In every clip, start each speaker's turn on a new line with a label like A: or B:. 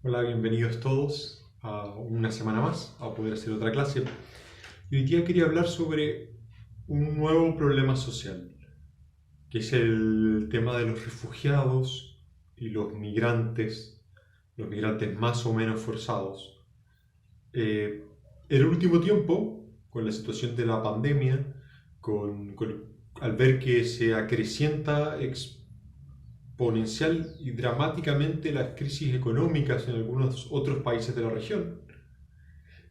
A: Hola, bienvenidos todos a una semana más, a poder hacer otra clase. Y hoy día quería hablar sobre un nuevo problema social, que es el tema de los refugiados y los migrantes más o menos forzados. En el último tiempo, con la situación de la pandemia, al ver que se acrecienta exponencial y dramáticamente las crisis económicas en algunos otros países de la región,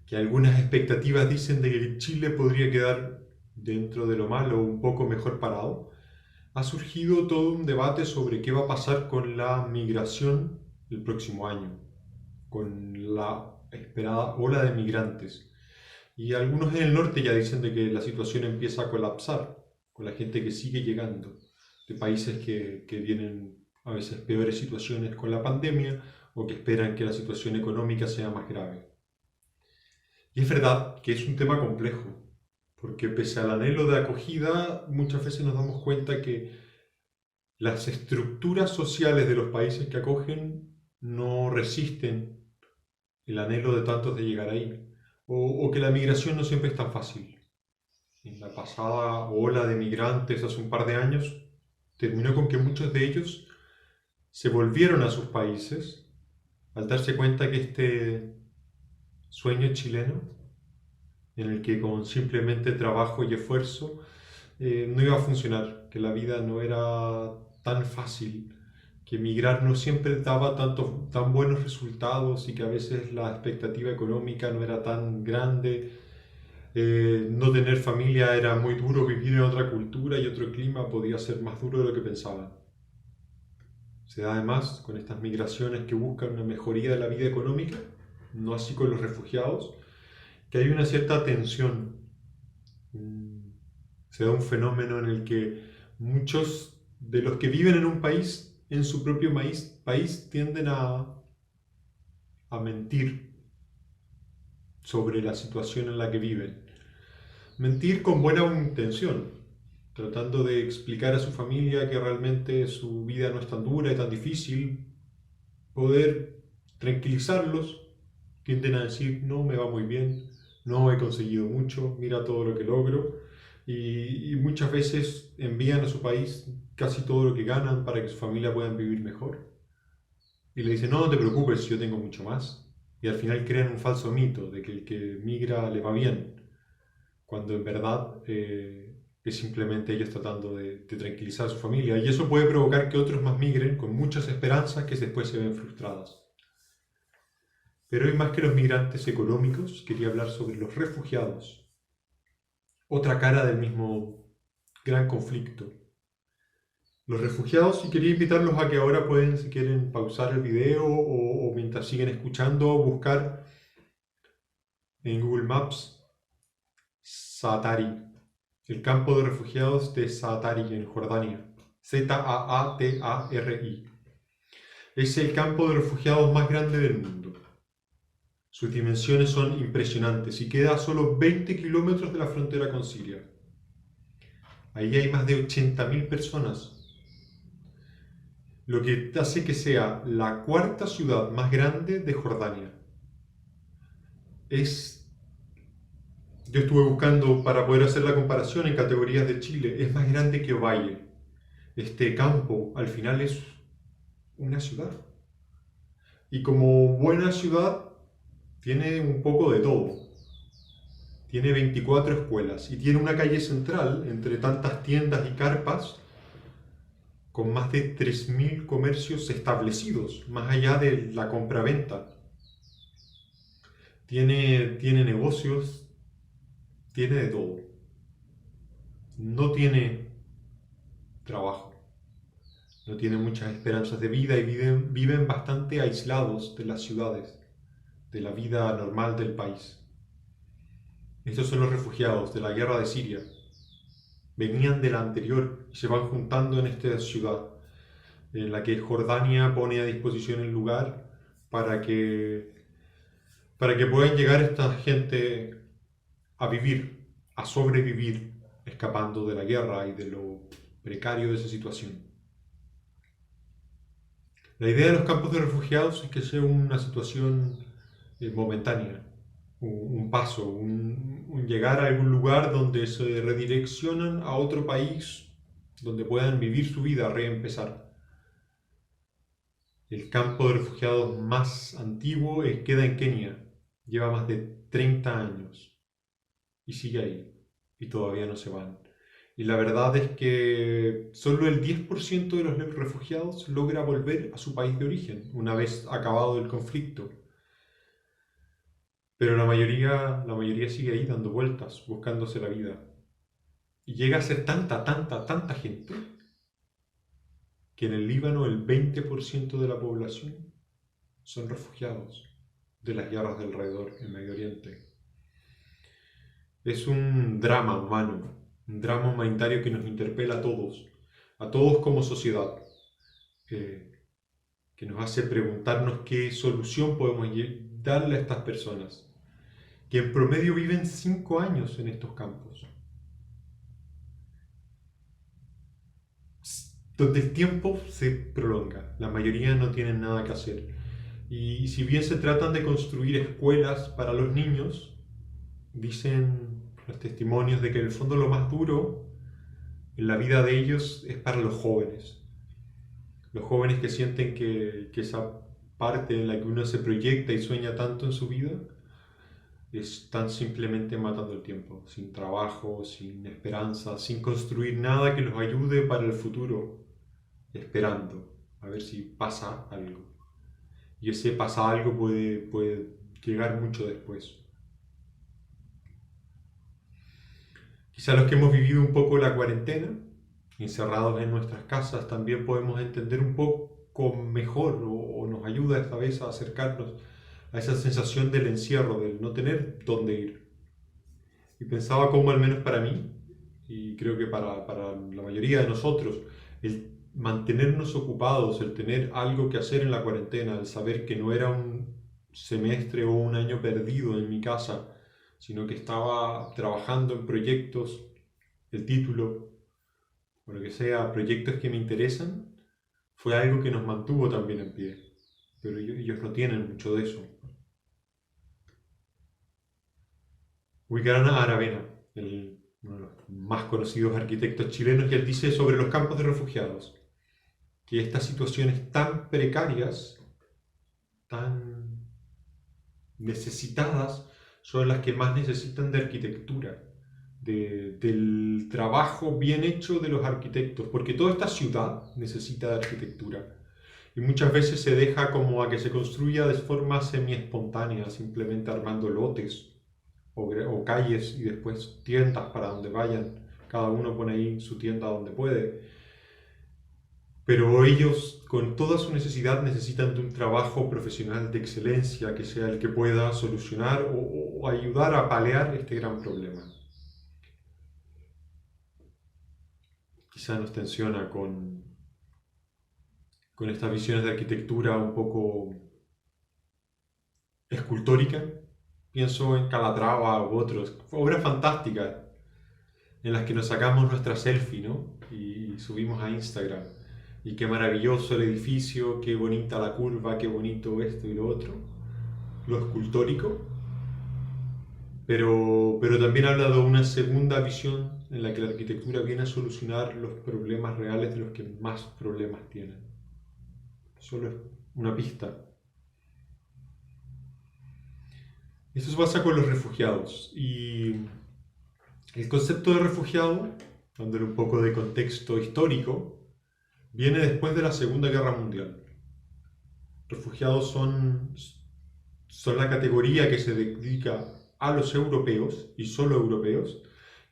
A: que algunas expectativas dicen de que Chile podría quedar dentro de lo malo un poco mejor parado, ha surgido todo un debate sobre qué va a pasar con la migración el próximo año, con la esperada ola de migrantes. Y algunos en el norte ya dicen de que la situación empieza a colapsar, con la gente que sigue llegando, de países que vienen a veces peores situaciones con la pandemia o que esperan que la situación económica sea más grave. Y es verdad que es un tema complejo, porque pese al anhelo de acogida, muchas veces nos damos cuenta que las estructuras sociales de los países que acogen no resisten el anhelo de tantos de llegar ahí, o que la migración no siempre es tan fácil. En la pasada ola de migrantes hace un par de años terminó con que muchos de ellos se volvieron a sus países al darse cuenta que este sueño chileno en el que con simplemente trabajo y esfuerzo no iba a funcionar, que la vida no era tan fácil, que emigrar no siempre daba tan buenos resultados y que a veces la expectativa económica no era tan grande, no tener familia era muy duro, vivir en otra cultura y otro clima podía ser más duro de lo que pensaban. Se da además con estas migraciones que buscan una mejoría de la vida económica, no así con los refugiados, que hay una cierta tensión. Se da un fenómeno en el que muchos de los que viven en un país, en su propio país tienden a mentir sobre la situación en la que viven. Mentir con buena intención, tratando de explicar a su familia que realmente su vida no es tan dura y tan difícil, poder tranquilizarlos. Tienden a decir, no, me va muy bien, no he conseguido mucho, mira todo lo que logro. Y muchas veces envían a su país casi todo lo que ganan para que su familia puedan vivir mejor. Y le dicen, no, no te preocupes, yo tengo mucho más. Y al final crean un falso mito de que el que migra le va bien, cuando en verdad es simplemente ellos tratando de tranquilizar a su familia. Y eso puede provocar que otros más migren con muchas esperanzas que después se ven frustradas. Pero hoy más que los migrantes económicos, quería hablar sobre los refugiados, otra cara del mismo gran conflicto. Los refugiados, y quería invitarlos a que ahora pueden, si quieren, pausar el video o mientras siguen escuchando, buscar en Google Maps Zaatari, el campo de refugiados de Zaatari en Jordania. Zaatari. Es el campo de refugiados más grande del mundo. Sus dimensiones son impresionantes y queda a solo 20 kilómetros de la frontera con Siria. Ahí hay más de 80.000 personas, lo que hace que sea la cuarta ciudad más grande de Jordania. Es, yo estuve buscando para poder hacer la comparación en categorías de Chile, es más grande que Ovalle. Este campo al final es una ciudad. Y como buena ciudad tiene un poco de todo. Tiene 24 escuelas y tiene una calle central entre tantas tiendas y carpas con más de 3.000 comercios establecidos, más allá de la compraventa. Tiene negocios, tiene de todo. No tiene trabajo, no tiene muchas esperanzas de vida y viven bastante aislados de las ciudades, de la vida normal del país. Estos son los refugiados de la guerra de Siria. Venían de la anterior y se van juntando en esta ciudad, en la que Jordania pone a disposición el lugar para que, para que puedan llegar esta gente a vivir, a sobrevivir, escapando de la guerra y de lo precario de esa situación. La idea de los campos de refugiados es que sea una situación momentánea, un paso, un llegar a algún lugar donde se redireccionan a otro país donde puedan vivir su vida, reempezar. El campo de refugiados más antiguo queda en Kenia, lleva más de 30 años y sigue ahí y todavía no se van. Y la verdad es que solo el 10% de los refugiados logra volver a su país de origen una vez acabado el conflicto. Pero la mayoría sigue ahí dando vueltas, buscándose la vida. Y llega a ser tanta gente que en el Líbano el 20% de la población son refugiados de las guerras de alrededor en Medio Oriente. Es un drama humano, un drama humanitario que nos interpela a todos como sociedad, que nos hace preguntarnos qué solución podemos darle a estas personas, que en promedio viven 5 años en estos campos, donde el tiempo se prolonga, la mayoría no tienen nada que hacer. Y si bien se tratan de construir escuelas para los niños, dicen los testimonios de que en el fondo lo más duro en la vida de ellos es para los jóvenes. Los jóvenes que sienten que esa parte en la que uno se proyecta y sueña tanto en su vida, están simplemente matando el tiempo, sin trabajo, sin esperanza, sin construir nada que los ayude para el futuro, esperando a ver si pasa algo. Y ese pasa algo puede llegar mucho después. Quizá los que hemos vivido un poco la cuarentena, encerrados en nuestras casas, también podemos entender un poco mejor o nos ayuda esta vez a acercarnos a esa sensación del encierro, del no tener dónde ir. Y pensaba cómo, al menos para mí, y creo que para la mayoría de nosotros, el mantenernos ocupados, el tener algo que hacer en la cuarentena, el saber que no era un semestre o un año perdido en mi casa, sino que estaba trabajando en proyectos, el título, o lo que sea, proyectos que me interesan, fue algo que nos mantuvo también en pie. Pero ellos no tienen mucho de eso. Ubicaron a Aravena, uno de los más conocidos arquitectos chilenos, y él dice sobre los campos de refugiados, que estas situaciones tan precarias, tan necesitadas, son las que más necesitan de arquitectura, del trabajo bien hecho de los arquitectos, porque toda esta ciudad necesita de arquitectura. Y muchas veces se deja como a que se construya de forma semi-espontánea, simplemente armando lotes o calles y después tiendas para donde vayan. Cada uno pone ahí su tienda donde puede. Pero ellos, con toda su necesidad, necesitan de un trabajo profesional de excelencia que sea el que pueda solucionar o ayudar a paliar este gran problema. Quizá nos tensiona con estas visiones de arquitectura un poco escultórica. Pienso en Calatrava u otros, obras fantásticas en las que nos sacamos nuestra selfie, ¿no? Y subimos a Instagram. Y qué maravilloso el edificio, qué bonita la curva, qué bonito esto y lo otro. Lo escultórico. Pero también habla de una segunda visión en la que la arquitectura viene a solucionar los problemas reales de los que más problemas tienen. Solo es una pista. Esto se pasa con los refugiados. Y el concepto de refugiado, dándole un poco de contexto histórico, viene después de la Segunda Guerra Mundial. Refugiados son la categoría que se dedica a los europeos, y solo europeos,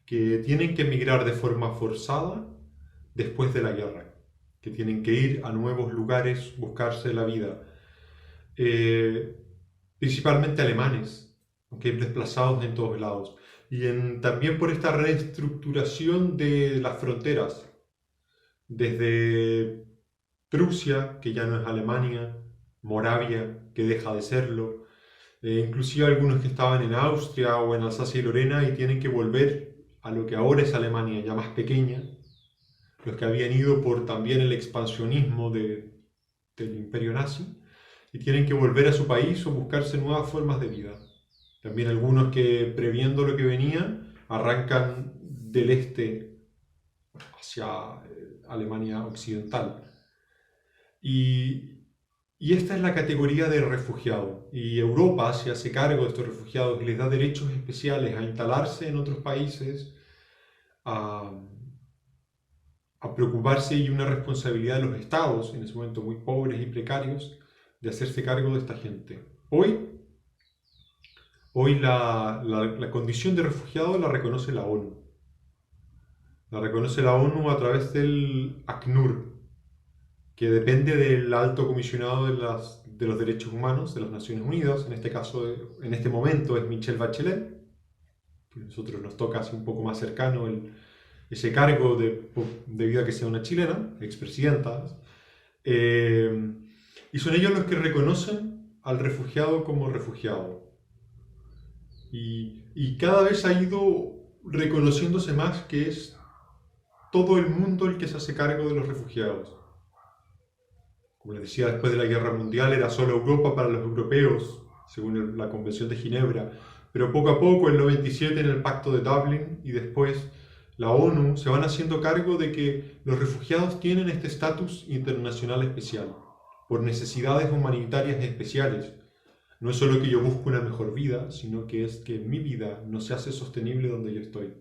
A: que tienen que emigrar de forma forzada después de la guerra, que tienen que ir a nuevos lugares, buscarse la vida. Principalmente alemanes, aunque hay desplazados en todos lados. Y también por esta reestructuración de las fronteras, desde Prusia, que ya no es Alemania, Moravia, que deja de serlo, inclusive algunos que estaban en Austria o en Alsacia y Lorena y tienen que volver a lo que ahora es Alemania, ya más pequeña, los que habían ido por también el expansionismo del imperio nazi y tienen que volver a su país o buscarse nuevas formas de vida. También algunos que, previendo lo que venía, arrancan del este hacia Alemania occidental. Y esta es la categoría de refugiado. Y Europa se hace cargo de estos refugiados y les da derechos especiales a instalarse en otros países, a, a preocuparse, y una responsabilidad de los estados, en ese momento muy pobres y precarios, de hacerse cargo de esta gente. Hoy la condición de refugiado la reconoce la ONU. La reconoce la ONU a través del ACNUR, que depende del Alto Comisionado de los Derechos Humanos de las Naciones Unidas. En este caso, en este momento, es Michelle Bachelet, que a nosotros nos toca así un poco más cercano ese cargo debido a que sea una chilena, expresidenta. Y son ellos los que reconocen al refugiado como refugiado. Y cada vez ha ido reconociéndose más que es todo el mundo el que se hace cargo de los refugiados. Como les decía, después de la Guerra Mundial era solo Europa para los europeos, según la Convención de Ginebra, pero poco a poco, en el 97, en el Pacto de Dublín, y después la ONU, se van haciendo cargo de que los refugiados tienen este estatus internacional especial, por necesidades humanitarias especiales. No es solo que yo busco una mejor vida, sino que es que mi vida no se hace sostenible donde yo estoy.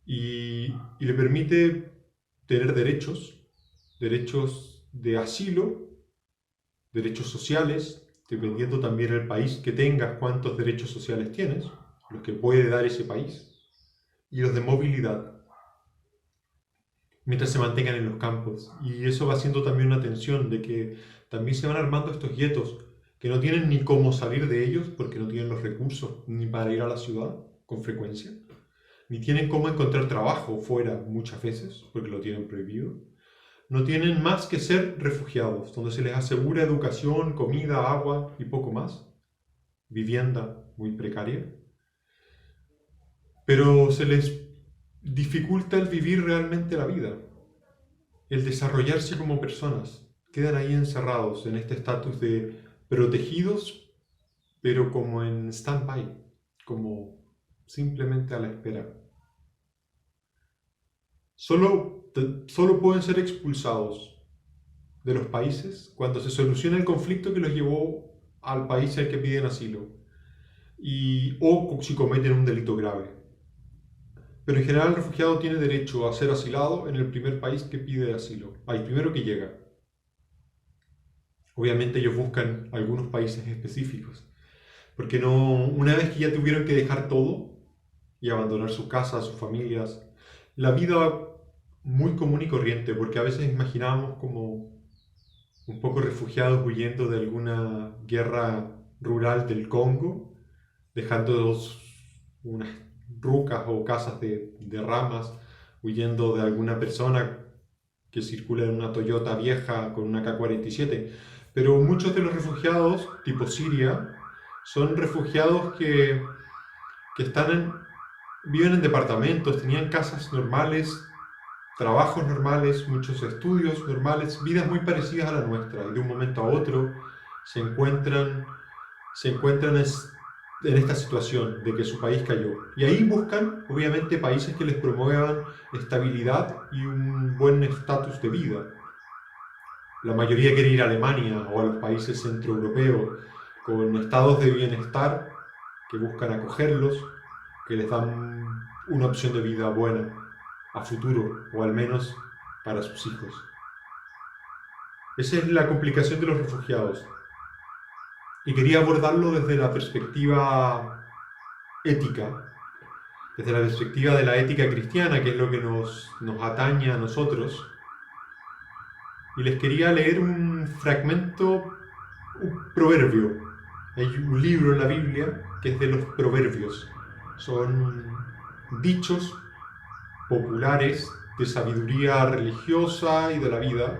A: Y le permite tener derechos de asilo, derechos sociales, dependiendo también del país que tengas, cuántos derechos sociales tienes, los que puede dar ese país, y los de movilidad, mientras se mantengan en los campos. Y eso va siendo también una tensión de que también se van armando estos guetos que no tienen ni cómo salir de ellos porque no tienen los recursos ni para ir a la ciudad con frecuencia, ni tienen cómo encontrar trabajo fuera muchas veces porque lo tienen prohibido. No tienen más que ser refugiados, donde se les asegura educación, comida, agua y poco más, vivienda muy precaria, pero se les dificulta el vivir realmente la vida, el desarrollarse como personas. Quedan ahí encerrados en este estatus de protegidos, pero como en stand-by, como simplemente a la espera. Solo pueden ser expulsados de los países cuando se soluciona el conflicto que los llevó al país al que piden asilo, o si cometen un delito grave. Pero en general el refugiado tiene derecho a ser asilado en el primer país que pide asilo, al primero que llega. Obviamente ellos buscan algunos países específicos, porque una vez que ya tuvieron que dejar todo y abandonar sus casas, sus familias, la vida muy común y corriente, porque a veces imaginábamos como un poco refugiados huyendo de alguna guerra rural del Congo, dejando unas rucas o casas de ramas, huyendo de alguna persona que circula en una Toyota vieja con una K-47. Pero muchos de los refugiados, tipo Siria, son refugiados que viven en departamentos, tenían casas normales, trabajos normales, muchos estudios normales, vidas muy parecidas a la nuestra, y de un momento a otro se encuentran en esta situación de que su país cayó. Y ahí buscan, obviamente, países que les promuevan estabilidad y un buen estatus de vida. La mayoría quiere ir a Alemania o a los países centroeuropeos con estados de bienestar que buscan acogerlos, que les dan una opción de vida buena a futuro, o al menos para sus hijos. Esa es la complicación de los refugiados. Y quería abordarlo desde la perspectiva ética, desde la perspectiva de la ética cristiana, que es lo que nos atañe a nosotros. Y les quería leer un fragmento, un proverbio. Hay un libro en la Biblia que es de los proverbios. Son dichos populares de sabiduría religiosa y de la vida.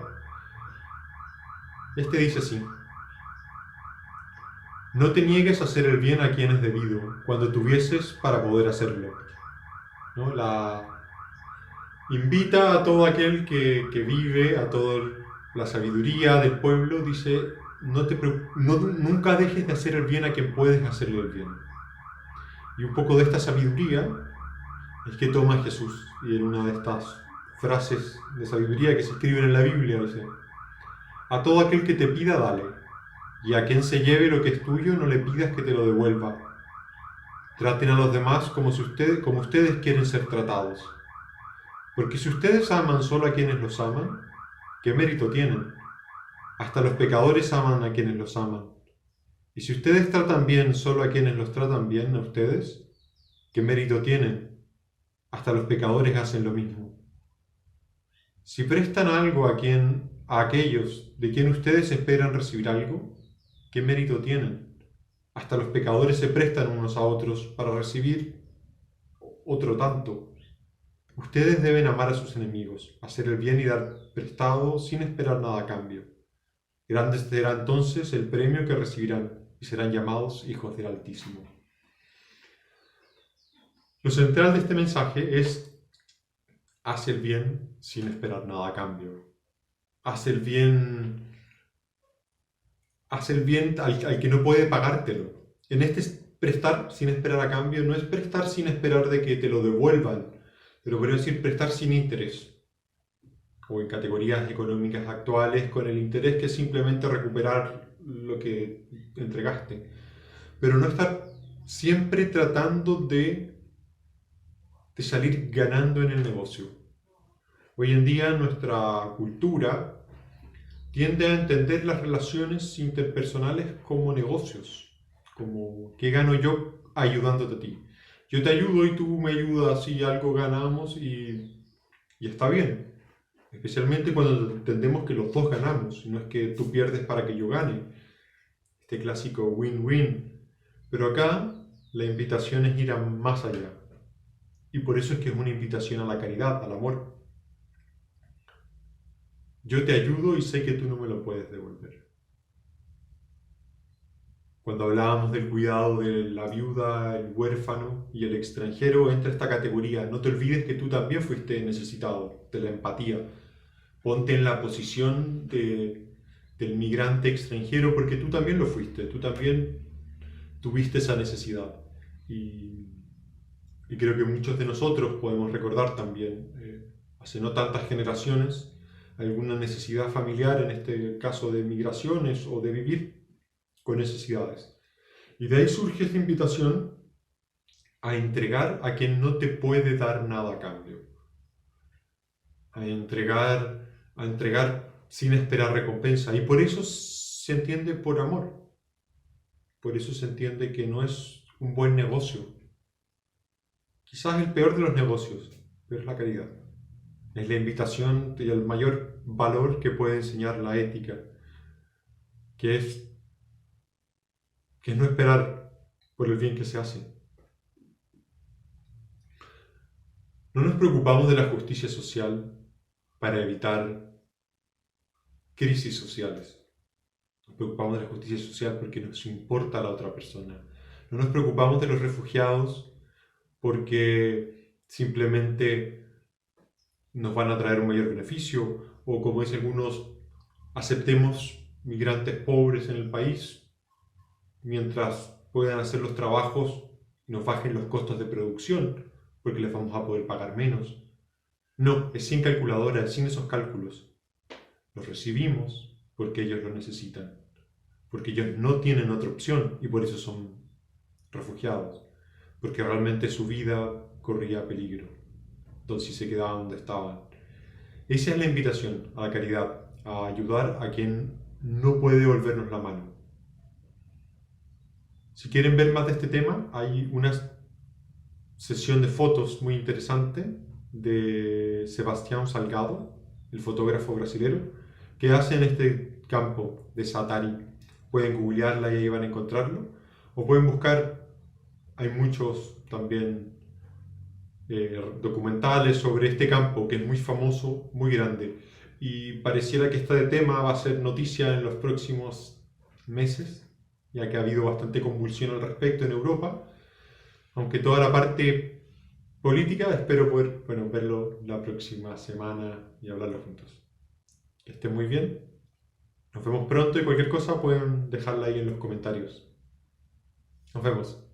A: Este dice así: no te niegues a hacer el bien a quien es debido, cuando tuvieses para poder hacerlo. ¿No? Invita a todo aquel que vive, a todo la sabiduría del pueblo dice, nunca dejes de hacer el bien a quien puedes hacerle el bien. Y un poco de esta sabiduría es que toma Jesús, y en una de estas frases de sabiduría que se escriben en la Biblia dice, a todo aquel que te pida, dale, y a quien se lleve lo que es tuyo, no le pidas que te lo devuelva. Traten a los demás como ustedes quieren ser tratados. Porque si ustedes aman solo a quienes los aman, ¿qué mérito tienen? Hasta los pecadores aman a quienes los aman. Y si ustedes tratan bien solo a quienes los tratan bien a ustedes, ¿qué mérito tienen? Hasta los pecadores hacen lo mismo. Si prestan algo a aquellos de quien ustedes esperan recibir algo, ¿qué mérito tienen? Hasta los pecadores se prestan unos a otros para recibir otro tanto. Ustedes deben amar a sus enemigos, hacer el bien y dar prestado sin esperar nada a cambio. Grande será entonces el premio que recibirán y serán llamados hijos del Altísimo. Lo central de este mensaje es: haz el bien sin esperar nada a cambio. Haz el bien al que no puede pagártelo. En este prestar sin esperar a cambio no es prestar sin esperar de que te lo devuelvan, pero quiero decir prestar sin interés, o en categorías económicas actuales, con el interés que es simplemente recuperar lo que entregaste. Pero no estar siempre tratando de salir ganando en el negocio. Hoy en día nuestra cultura tiende a entender las relaciones interpersonales como negocios, como ¿qué gano yo ayudándote a ti? Yo te ayudo y tú me ayudas y algo ganamos y está bien. Especialmente cuando entendemos que los dos ganamos, no es que tú pierdes para que yo gane. Este clásico win-win. Pero acá la invitación es ir más allá. Y por eso es que es una invitación a la caridad, al amor. Yo te ayudo y sé que tú no me lo puedes devolver. Cuando hablábamos del cuidado de la viuda, el huérfano y el extranjero, entra esta categoría. No te olvides que tú también fuiste necesitado de la empatía. Ponte en la posición del migrante extranjero porque tú también lo fuiste, tú también tuviste esa necesidad. Y creo que muchos de nosotros podemos recordar también, hace no tantas generaciones, alguna necesidad familiar, en este caso de migraciones o de vivir con necesidades. Y de ahí surge esta invitación a entregar a quien no te puede dar nada a cambio. A entregar sin esperar recompensa. Y por eso se entiende por amor. Por eso se entiende que no es un buen negocio. Quizás el peor de los negocios, pero es la caridad. Es la invitación y el mayor valor que puede enseñar la ética, que es no esperar por el bien que se hace. No nos preocupamos de la justicia social para evitar crisis sociales. Nos preocupamos de la justicia social porque nos importa la otra persona. No nos preocupamos de los refugiados porque simplemente nos van a traer un mayor beneficio, o como dicen algunos, aceptemos migrantes pobres en el país mientras puedan hacer los trabajos y nos bajen los costos de producción, porque les vamos a poder pagar menos. No, es sin calculadora, es sin esos cálculos. Los recibimos porque ellos lo necesitan, porque ellos no tienen otra opción y por eso son refugiados, porque realmente su vida corría peligro, entonces se quedaban donde estaban. Esa es la invitación a la caridad, a ayudar a quien no puede devolvernos la mano. Si quieren ver más de este tema, hay una sesión de fotos muy interesante de Sebastián Salgado, el fotógrafo brasilero, que hace en este campo de Satari. Pueden googlearla y ahí van a encontrarlo. O pueden buscar, hay muchos también documentales sobre este campo que es muy famoso, muy grande. Y pareciera que este tema va a ser noticia en los próximos meses, ya que ha habido bastante convulsión al respecto en Europa. Aunque toda la parte política espero poder verlo la próxima semana y hablarlo juntos. Que estén muy bien. Nos vemos pronto y cualquier cosa pueden dejarla ahí en los comentarios. Nos vemos.